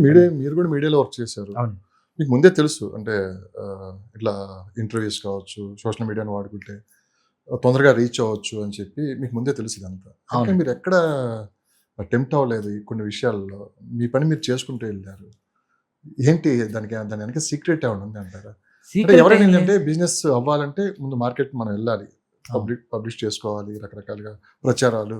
మీరు కూడా మీడియాలో వర్క్ చేశారు. అవును. మీకు ముందే తెలుసు అంటే ఇట్లా ఇంటర్వ్యూస్ కావచ్చు, సోషల్ మీడియాని వాడుకుంటే తొందరగా రీచ్ అవ్వచ్చు అని చెప్పి మీకు ముందే తెలుసు ఇదంతా. కానీ అవును. మీరు ఎక్కడ టెంప్ట్ అవ్వలేదు ఈ కొన్ని విషయాల్లో. మీ పని మీరు చేసుకుంటూ వెళ్లారు. ఏంటి దాని వెనక సీక్రెట్ ఏమైనా ఉంది అంటారా? అంటే సీక్రెట్ ఎవరైనా ఏం లేదు. ఏంటంటే బిజినెస్ అవ్వాలంటే ముందు మార్కెట్ మనం వెళ్ళాలి. అవును. పబ్లిష్ చేసుకోవాలి. రకరకాలుగా ప్రచారాలు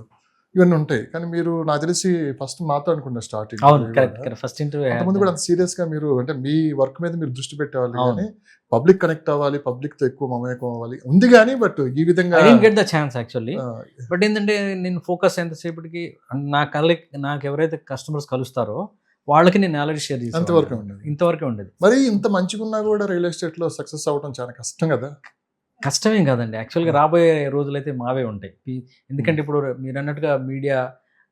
ఇవన్నీ ఉంటాయి. కానీ మీరు నాకు తెలిసి ఫస్ట్ మాతో అనుకుంటా స్టార్టింగ్ అవును. Interview correct. కూడా. కరెక్ట్. ఫస్ట్ ఇంటర్వ్యూ అంతకుముందు కూడా అంత సీరియస్‌గా మీరు అంటే మీ వర్క్ మీద మీరు దృష్టి పెట్టేవాళ్ళు అవును. గానీ, పబ్లిక్ కనెక్ట్ అవ్వాలి, పబ్లిక్‌తో ఎక్కువ మమేకం అవ్వాలి ఉంది గానీ, బట్ ఈ విధంగా I didn't get the chance actually. ఆహ్, బట్ ఏంటంటే నేను ఫోకస్ ఎంతసేపటికి నాకు ఎవరైతే కస్టమర్స్ కలుస్తారో వాళ్ళకి నేను నాలెడ్జ్ షేర్ అంతవరకే చేసేవాడిని. ఉండేది. ఇంతవరకే ఉండేది. మరి ఇంత మంచిగున్నా కూడా రియల్ ఎస్టేట్‌లో సక్సెస్ అవ్వడం చాలా కష్టం గదా! కష్టమేం కాదండి. యాక్చువల్‌గా రాబోయే రోజులైతే మావే ఉంటాయి. ఎందుకంటే ఇప్పుడు మీరన్నట్టుగా మీడియా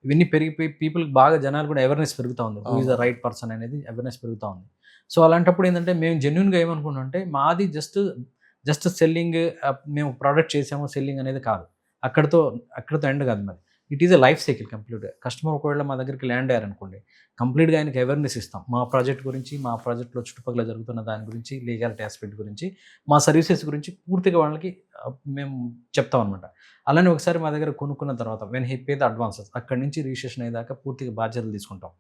ఇవన్నీ పెరిగిపోయి పీపుల్‌కి బాగా జనాలు కూడా అవేర్‌నెస్ పెరుగుతా ఉంది. Who is the right person అనేది అవేర్‌నెస్ పెరుగుతా ఉంది. సో, అలాంటప్పుడు ఏంటంటే మేము జెన్యూన్‌గా ఏమనుకున్నాం అంటే మాది జస్ట్ సెల్లింగ్, మేము ప్రొడక్ట్ చేసాము సెల్లింగ్ అనేది కాదు. అక్కడితో ఎండ్ కాదు మాది. It is a life cycle కంప్లీట్‌గా. కస్టమర్ ఒకవేళ మా దగ్గరికి ల్యాండ్ అయ్యారనుకోండి, కంప్లీట్‌గా ఆయనకి అవేర్‌నెస్ ఇస్తాం. మా ప్రాజెక్ట్ గురించి, మా ప్రాజెక్ట్‌లో చుట్టుపక్కల జరుగుతున్న దాని గురించి, లీగాలిటీ ఆస్పెక్ట్ గురించి, మా సర్వీసెస్ గురించి పూర్తిగా వాళ్ళకి మేము చెప్తామనమాట. అలానే ఒకసారి మా దగ్గర కొనుక్కున్న తర్వాత when he pay the advances అక్కడి నుంచి రిజిస్ట్రేషన్ అయ్యేదాకా పూర్తిగా బాధ్యతలు తీసుకుంటాం.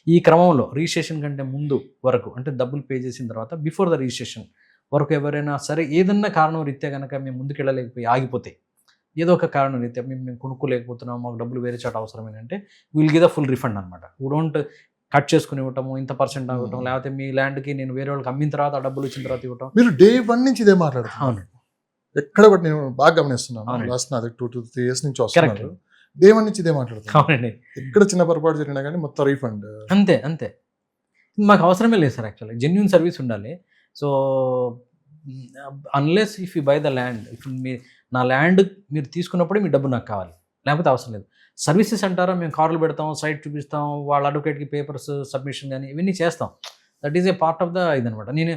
ఈ క్రమంలో రిజిస్ట్రేషన్ కంటే ముందు వరకు అంటే డబ్బులు పే చేసిన తర్వాత బిఫోర్ ద రిజిస్ట్రేషన్ వరకు ఎవరైనా సరే ఏదన్నా కారణం రీత్యా గనక మేము ముందుకెళ్ళలేకపోయి ఆగిపోతే, ఏదో ఒక కారణం రీత్యా మేము కొనుక్కోలేకపోతున్నాం, మాకు డబ్బులు వేరే చోట అవసరమేనంటే will give the full refund అనమాట. వి డోంట్ కట్ చేసుకొని ఇవ్వటము, ఇంత పర్సెంట్ అవ్వటం, లేకపోతే మీ ల్యాండ్‌కి నేను వేరే వాళ్ళకి అమ్మిన తర్వాత ఆ డబ్బులు ఇచ్చిన తర్వాత ఇవ్వటం. మీరు డే 1 నుంచి ఇదే మాట్లాడుతున్నారు. అవును. ఎక్కడ కూడా నేను బాగా గమనిస్తున్నాను. అవునండి. లాస్ట్ నాది 2-3 ఇయర్స్ నుంచి కరెక్ట్. వస్తున్నారు. డే 1 నుంచి ఇదే మాట్లాడుతున్నారు. అవునండి. ఎక్కడ చిన్న పొరపాటు జరిగినా గానీ మొత్తం రీఫండ్. అంతే. మాకు అవసరమే లేదు సార్ యాక్చువల్లీ. జెన్యూన్ సర్వీస్ ఉండాలి. So, unless if you by the land, నా ల్యాండ్ మీరు తీసుకున్నప్పుడే మీ డబ్బు నాకు కావాలి. లేకపోతే అవసరం లేదు. సర్వీసెస్ అంటారా, మేము కార్లు పెడతాం, సైట్ చూపిస్తాం, వాళ్ళ అడ్వకేట్‌కి పేపర్స్ సబ్మిషన్ గాని ఇవన్నీ చేస్తాం. That is a part of the ఇదనమాట. నేను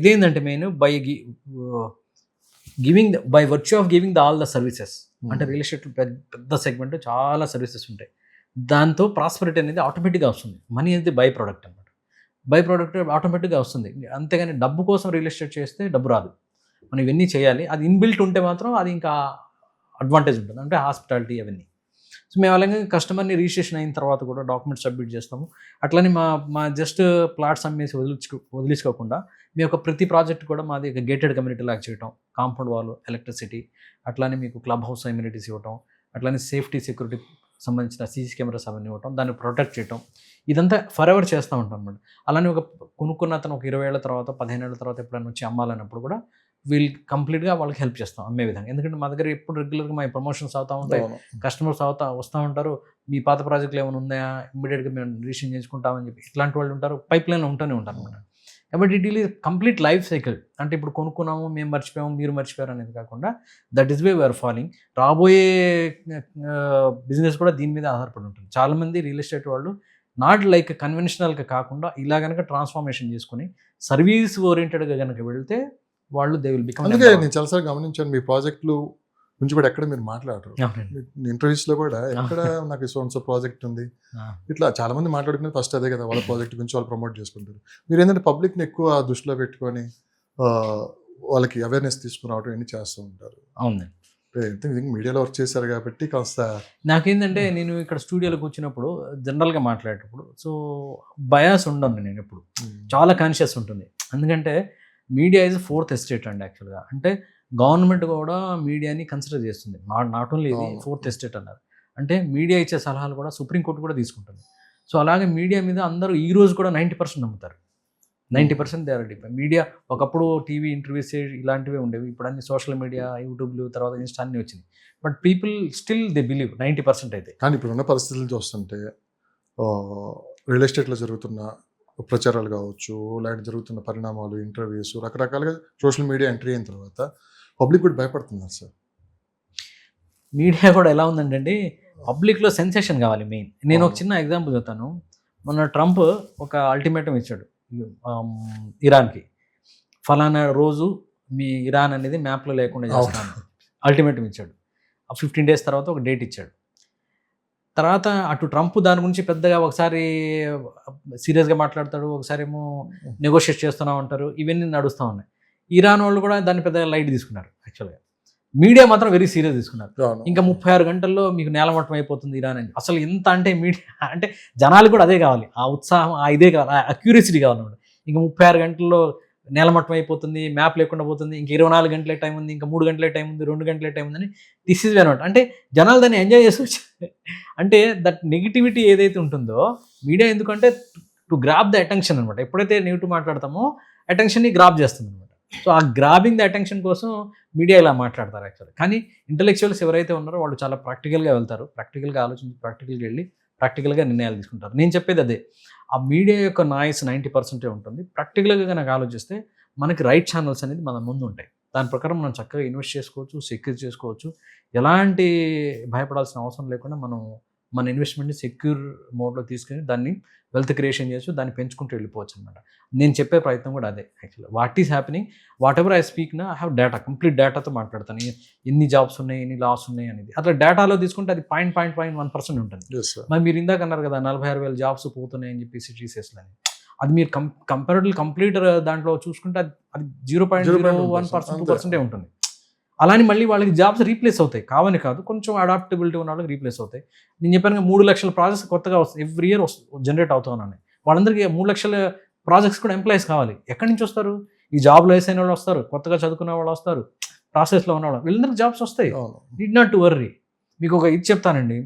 ఇదేందంటే main by virtue of giving all the services. అంటే రియల్ ఎస్టేట్ పెద్ద సెగ్మెంట్, చాలా సర్వీసెస్ ఉంటాయి. దాంతో ప్రాస్పెరిటీ అనేది ఆటోమేటిక్‌గా వస్తుంది. మనీ అనేది బై ప్రొడక్ట్ అనమాట. బై ప్రొడక్ట్ ఆటోమేటిక్‌గా వస్తుంది. అంతేగాని డబ్బు కోసం రియల్ ఎస్టేట్ చేస్తే డబ్బు రాదు. మనం ఇవన్నీ చేయాలి. అది ఇన్‌బిల్ట్ ఉంటే మాత్రం అది ఇంకా అడ్వాంటేజ్ ఉంటుంది. అంటే హాస్పిటాలిటీ అవన్నీ. సో, మేము అలాగే కస్టమర్‌ని రిజిస్ట్రేషన్ అయిన తర్వాత కూడా డాక్యుమెంట్స్ సబ్మిట్ చేస్తాము. అట్లనే మా జస్ట్ ప్లాట్స్ అమ్మేసి వదిలించుకోకుండా మీ యొక్క ప్రతి ప్రాజెక్ట్ కూడా మాది గేటెడ్ కమ్యూనిటీ లాగా చేయటం. కాంపౌండ్ వాల్, ఎలక్ట్రిసిటీ, అట్లానే మీకు క్లబ్ హౌస్ అమ్యూనిటీస్ ఇవ్వటం, అట్లానే సేఫ్టీ, సెక్యూరిటీ సంబంధించిన సీసీ కెమెరాస్ అవన్నీ ఇవ్వటం, దాన్ని ప్రొటెక్ట్ చేయటం. ఇదంతా ఫరెవర్ చేస్తూ ఉంటాం అన్నమాట. అలానే కొనుక్కున్న అతను ఒక 20 ఏళ్ల తర్వాత, 15 ఏళ్ల తర్వాత ఎప్పుడైనా వచ్చి అమ్మాలన్నప్పుడు కూడా వీళ్ళు కంప్లీట్‌గా వాళ్ళకి హెల్ప్ చేస్తాం అమ్మే విధంగా. ఎందుకంటే మా దగ్గర ఎప్పుడు రెగ్యులర్‌గా మా ప్రమోషన్స్ అవుతా ఉంటాయి. అవును. కస్టమర్స్ వస్తా ఉంటారు. మీ పాత ప్రాజెక్ట్‌లు ఏమైనా ఉన్నాయా? ఇమ్మీడియేట్‌గా మేము రిజిస్ట్రేషన్ చేసుకుంటామని చెప్పి ఇట్లాంటి వాళ్ళు ఉంటారు. పైప్‌లైన్‌లో ఉంటూనే ఉంటారనమాట. కాబట్టి it is complete life cycle. అంటే ఇప్పుడు కొనుక్కున్నాము, మేము మర్చిపోయాము, మీరు మర్చిపోయారు అనేది కాకుండా that is way we're following. రాబోయే బిజినెస్ కూడా దీని మీద ఆధారపడి ఉంటుంది. చాలామంది రియల్ ఎస్టేట్ వాళ్ళు నాట్ లైక్ కన్వెన్షనల్‌గా కాకుండా ఇలా గనక ట్రాన్స్‌ఫర్మేషన్ చేసుకొని సర్వీస్ ఓరియెంటెడ్‌గా గనక వెళ్తే వాళ్ళు దే విల్ బికమ్ అందుకే నేను చాలా సార్లు గమనించాను మీ ప్రాజెక్టులు గురించి కూడా ఎక్కడ మీరు మాట్లాడరు. అవునండి. ఇంటర్వ్యూస్‌లో కూడా ఎక్కడ నాకు సో అండ్ సో ప్రాజెక్ట్ ఉంది. ఇట్లా చాలా మంది మాట్లాడుకునేది ఫస్ట్ అదే కదా! వాళ్ళ ప్రాజెక్ట్ గురించి వాళ్ళు ప్రమోట్ చేసుకుంటారు. మీరేంటంటే పబ్లిక్‌ని ఎక్కువ దృష్టిలో పెట్టుకొని ఆహ్, వాళ్ళకి అవేర్‌నెస్ తీసుకురావడం ఇవన్నీ చేస్తూ ఉంటారు. అవునండి. మీడియాలో వర్క్ చేశారు కాబట్టి కాస్త నాకేందంటే నేను ఇక్కడ స్టూడియోలో కూర్చున్నప్పుడు జనరల్‌గా మాట్లాడేటప్పుడు సో, బయాస్ ఉండను నేనెప్పుడు. చాలా కాన్షియస్ ఉంటుంది. ఎందుకంటే మీడియా ఈజ్ ఫోర్త్ ఎస్టేట్ అండి యాక్చువల్‌గా. అంటే గవర్నమెంట్ కూడా మీడియాని కన్సిడర్ చేస్తుంది. నాట్ ఓన్లీ ఇది అవును. ఫోర్త్ ఎస్టేట్ అన్నారు. అంటే మీడియా ఇచ్చే సలహాలు కూడా సుప్రీం కోర్ట్ కూడా తీసుకుంటుంది. సో, అలాగే మీడియా మీద అందరూ ఈ రోజు కూడా 90% నమ్ముతారు. 90% దే ఆర్ డిపెండ్. మీడియా ఒకప్పుడు టీవీ ఇంటర్వ్యూస్ ఇలాంటివే ఉండేవి. ఇప్పుడు అన్ని సోషల్ మీడియా, యూట్యూబ్‌లు, తర్వాత ఇన్‌స్టా అన్నీ వచ్చినాయి. But people still they believe 90% అయితే. కానీ ఇప్పుడున్న పరిస్థితులు చూస్తుంటే ఆహ్, రియల్ ఎస్టేట్‌లో జరుగుతున్న ప్రచారాలు కావచ్చు, లేదంటే జరుగుతున్న పరిణామాలు, ఇంటర్వ్యూస్ రకరకాలుగా సోషల్ మీడియా ఎంట్రీ అయిన తర్వాత పబ్లిక్ కూడా భయపడుతున్నారు సార్. మీడియా కూడా ఎలా ఉందంటండి, పబ్లిక్‌లో సెన్సేషన్ కావాలి మెయిన్. నేను ఒక అవును. చిన్న ఎగ్జాంపుల్ చెప్తాను. మొన్న ట్రంప్ ఒక అల్టిమేటమ్ ఇచ్చాడు ఇరాన్‌కి. ఫలానా రోజు మీ ఇరాన్ అనేది మ్యాప్‌లో లేకుండా అవును. చేస్తాను. అల్టిమేటమ్ ఇచ్చాడు. ఆ 15 డేస్ తర్వాత ఒక డేట్ ఇచ్చాడు. తర్వాత అటు ట్రంప్ దాని గురించి పెద్దగా ఒకసారి సీరియస్గా మాట్లాడతాడు, ఒకసారి ఏమో నెగోషియేట్ చేస్తూనే ఉంటారు, ఇవన్నీ నడుస్తూ ఉన్నాయి. ఇరాన్ వాళ్ళు కూడా దాన్ని పెద్దగా లైట్ తీసుకున్నారు. యాక్చువల్గా మీడియా మాత్రం వెరీ సీరియస్ తీసుకున్నారు. ఇంకా 36 గంటల్లో మీకు నేలమట్టం అయిపోతుంది ఇరాన్ అని. అసలు ఎంత అంటే మీడియా అంటే జనాలు కూడా అదే కావాలి, ఆ ఉత్సాహం, ఆ ఇదే కావాలి, ఆ అక్యూరసిటీ కావాలన్నమాట. ఇంకా 36 గంటల్లో నేలమట్టం అయిపోతుంది, మ్యాప్ లేకుండా పోతుంది, ఇంక 24 గంటలే టైం ఉంది, ఇంకా 3 గంటలే టైం ఉంది, 2 గంటలే టైం ఉందని దిస్ ఈజ్ అనమాట. అంటే జనాలు దాన్ని ఎంజాయ్ చేసి అంటే దట్ నెగిటివిటీ ఏదైతే ఉంటుందో మీడియా ఎందుకంటే టు గ్రాబ్ ద అటెన్షన్ అనమాట. ఎప్పుడైతే నెగిటివ్ మాట్లాడతామో అటెన్షన్ని గ్రాబ్ చేస్తుంది అనమాట. సో ఆ గ్రాబింగ్ ద అటెన్షన్ కోసం మీడియా ఇలా మాట్లాడతారు యాక్చువల్లీ. కానీ ఇంటలెక్చువల్స్ ఎవరైతే ఉన్నారో వాళ్ళు చాలా ప్రాక్టికల్గా వెళ్తారు, ప్రాక్టికల్గా ఆలోచించి ప్రాక్టికల్గా వెళ్ళి ప్రాక్టికల్గా నిర్ణయాలు తీసుకుంటారు. నేను చెప్పేది అదే, ఆ మీడియా యొక్క నాయిస్ 90% ఉంటుంది. ప్రాక్టికల్గా కనుక ఆలోచిస్తే మనకి రైట్ ఛానల్స్ అనేది మన ముందు ఉంటాయి. దాని ప్రకారం మనం చక్కగా ఇన్వెస్ట్ చేసుకోవచ్చు, సెక్యూర్ చేసుకోవచ్చు. ఎలాంటి భయపడాల్సిన అవసరం లేకుండా మనం మన ఇన్వెస్ట్మెంట్ని సెక్యూర్ మోడ్లో తీసుకుని దాన్ని వెల్త్ క్రియేషన్ చేయొచ్చు, దాన్ని పెంచుకుంటూ వెళ్ళిపోవచ్చు అనమాట. నేను చెప్పే ప్రయత్నం కూడా అదే actually. What is happening, what ever I speak నా ఐ హ్యావ్ డేటా, కంప్లీట్ డేటాతో మాట్లాడతాను. ఎన్ని జాబ్స్ ఉన్నాయి, ఎన్ని లాస్ ఉన్నాయి అనేది. అట్లా డేటాలో తీసుకుంటే అది 0.1% ఉంటుంది. మరి మీరు ఇందాక అన్నారు కదా 46,000 జాబ్స్ పోతున్నాయి అని చెప్పేసి టీసీఎస్లో అని. అది మీరు కంపారిటివ్లీ కంప్లీట్ దాంట్లో చూసుకుంటే అది 0.01%, 2% ఉంటుంది. అలానే మళ్ళీ వాళ్ళకి జాబ్స్ రీప్లేస్ అవుతాయి, కావని కాదు, కొంచెం అడాప్టబిలిటీ ఉన్న వాళ్ళకి రీప్లేస్ అవుతాయి. నేను చెప్పాను 3 లక్షల ప్రాజెక్ట్స్ కొత్తగా వస్తాయి, ఎవ్రీ ఇయర్ జనరేట్ అవుతూ ఉన్నాయి. వాళ్ళందరికీ 3 లక్షల ప్రాజెక్ట్స్ కూడా ఎంప్లాయీస్ కావాలి. ఎక్కడి నుంచి వస్తారు? ఈ జాబ్లో వేసైన వాళ్ళు వస్తారు, కొత్తగా చదువుకున్న వాళ్ళు వస్తారు, ప్రాసెస్లో ఉన్న వాళ్ళు, వీళ్ళందరికీ జాబ్స్ వస్తాయి. Need not to worry. మీకు ఒక ఇది చెప్తానండి,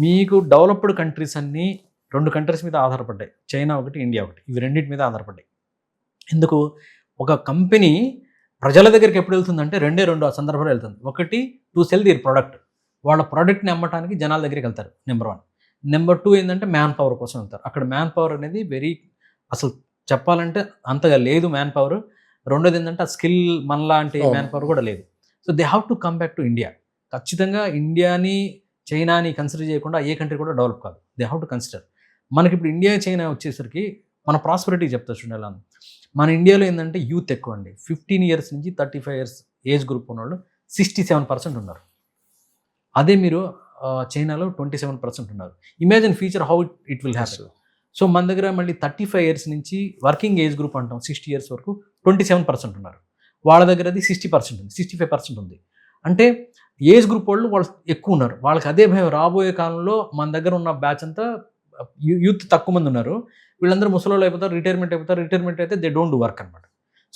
మీకు డెవలప్డ్ కంట్రీస్ అన్నీ 2 కంట్రీస్ మీద ఆధారపడ్డాయి, చైనా ఒకటి, ఇండియా ఒకటి. ఇవి రెండింటి మీద ఆధారపడ్డాయి. ఎందుకు? ఒక కంపెనీ ప్రజల దగ్గరికి ఎప్పుడు వెళ్తుందంటే 2 సందర్భాలు వెళ్తుంది. ఒకటి టు సెల్ దిర్ ప్రోడక్ట్, వాళ్ళ ప్రోడక్ట్ని అమ్మటానికి జనాల దగ్గరికి వెళ్తారు, నెంబర్ 1. నెంబర్ 2 ఏంటంటే మ్యాన్ పవర్ కోసం వెళ్తారు. అక్కడ మ్యాన్ పవర్ అనేది అసలు చెప్పాలంటే అంతగా లేదు మ్యాన్ పవర్. రెండోది ఏంటంటే ఆ స్కిల్ మనలాంటి మ్యాన్ పవర్ కూడా లేదు. So they have to come back to India. ఖచ్చితంగా ఇండియాని చైనాని కన్సిడర్ చేయకుండా ఏ కంట్రీ కూడా డెవలప్ కాదు. They have to consider. మనకి ఇప్పుడు ఇండియా చైనా వచ్చేసరికి మన ప్రాస్పెరిటీ చెప్తా చూడాలి. మన ఇండియాలో ఏంటంటే యూత్ ఎక్కువ అండి. 15 ఇయర్స్ నుంచి 35 ఇయర్స్ ఏజ్ గ్రూప్ ఉన్నవాళ్ళు 67% ఉన్నారు. అదే మీరు చైనాలో 27% ఉన్నారు. Imagine future how it will happen. So మన దగ్గర మళ్ళీ 35 ఇయర్స్ నుంచి వర్కింగ్ ఏజ్ గ్రూప్ అంటాం 60 ఇయర్స్ వరకు 27% ఉన్నారు. వాళ్ళ దగ్గర అది 60% ఉంది, 65% ఉంది. అంటే ఏజ్ గ్రూప్ వాళ్ళు ఎక్కువ ఉన్నారు. వాళ్ళకి అదే భయం, రాబోయే కాలంలో మన దగ్గర ఉన్న బ్యాచ్ అంతా యూత్ తక్కువ మంది ఉన్నారు, వీళ్ళందరూ ముసలోళ్ళు అయిపోతారు, రిటైర్మెంట్ అయితే దే డోంట్ డూ వర్క్ అనమాట.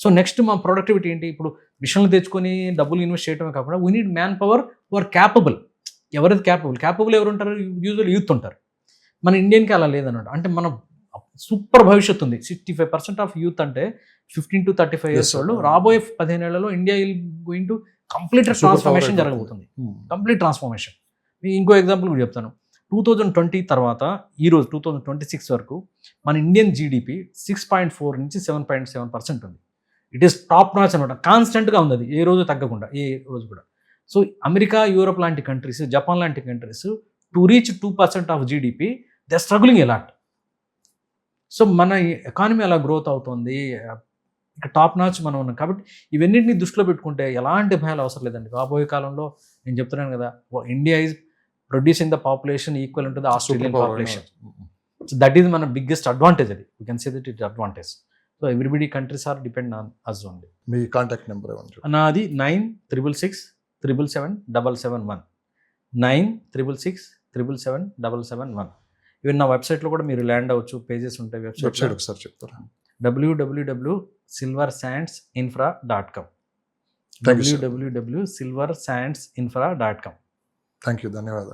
సో నెక్స్ట్ మా ప్రొడక్టివిటీ ఏంటి? ఇప్పుడు మిషన్లు తెచ్చుకొని డబ్బులు ఇన్వెస్ట్ చేయడమే కాకుండా we need man power who are capable. ఎవరైతే క్యాపబుల్ ఎవరు ఉంటారు? యూజువల్ యూత్ ఉంటారు. మన ఇండియన్కి అలా లేదన్నమాట. అంటే మన సూపర్ భవిష్యత్తు ఉంది. 65% ఆఫ్ యూత్ అంటే 15 to 35 ఇయర్స్ వాళ్ళు రాబోయే 15 ఏళ్లలో India will going to complete transformation జరగబోతుంది. Complete transformation. ఇంకో ఎగ్జాంపుల్ కూడా చెప్తాను. 2020 తర్వాత ఈరోజు 2026 వరకు మన ఇండియన్ జీడిపి 6.4 నుంచి 7.7% ఉంది. ఇట్ ఈస్ టాప్ నాచ్ అనమాట. కాన్స్టెంట్గా ఉంది, అది ఏ రోజు తగ్గకుండా, ఏ రోజు కూడా. సో అమెరికా, యూరోప్ లాంటి కంట్రీస్, జపాన్ లాంటి countries to reach 2% of GDP they are struggling a lot. So మన ఎకానమీ అలా గ్రోత్ అవుతుంది, ఇక టాప్ నాచ్ మనం ఉన్నాం. కాబట్టి ఇవన్నింటినీ దృష్టిలో పెట్టుకుంటే ఎలాంటి భయాలు అవసరం లేదండి. రాబోయే కాలంలో నేను చెప్తున్నాను కదా, India is producing the population equal to the Australian population. So that is మన బిగ్గెస్ట్ అడ్వాంటేజ్. అది you can say that it advantage. So everybody countries are depend on us only. మీ కాంటాక్ట్ నెంబర్ నాది 9667777771 9667777771. Even నా వెబ్సైట్లో కూడా మీరు land అవ్వచ్చు, pages ఉంటాయి వెబ్సైట్. ఒకసారి చెప్తారా? www.silversandsinfra.com. www.silversandsinfra.com. థ్యాంక్ యూ, ధన్యవాదాలు.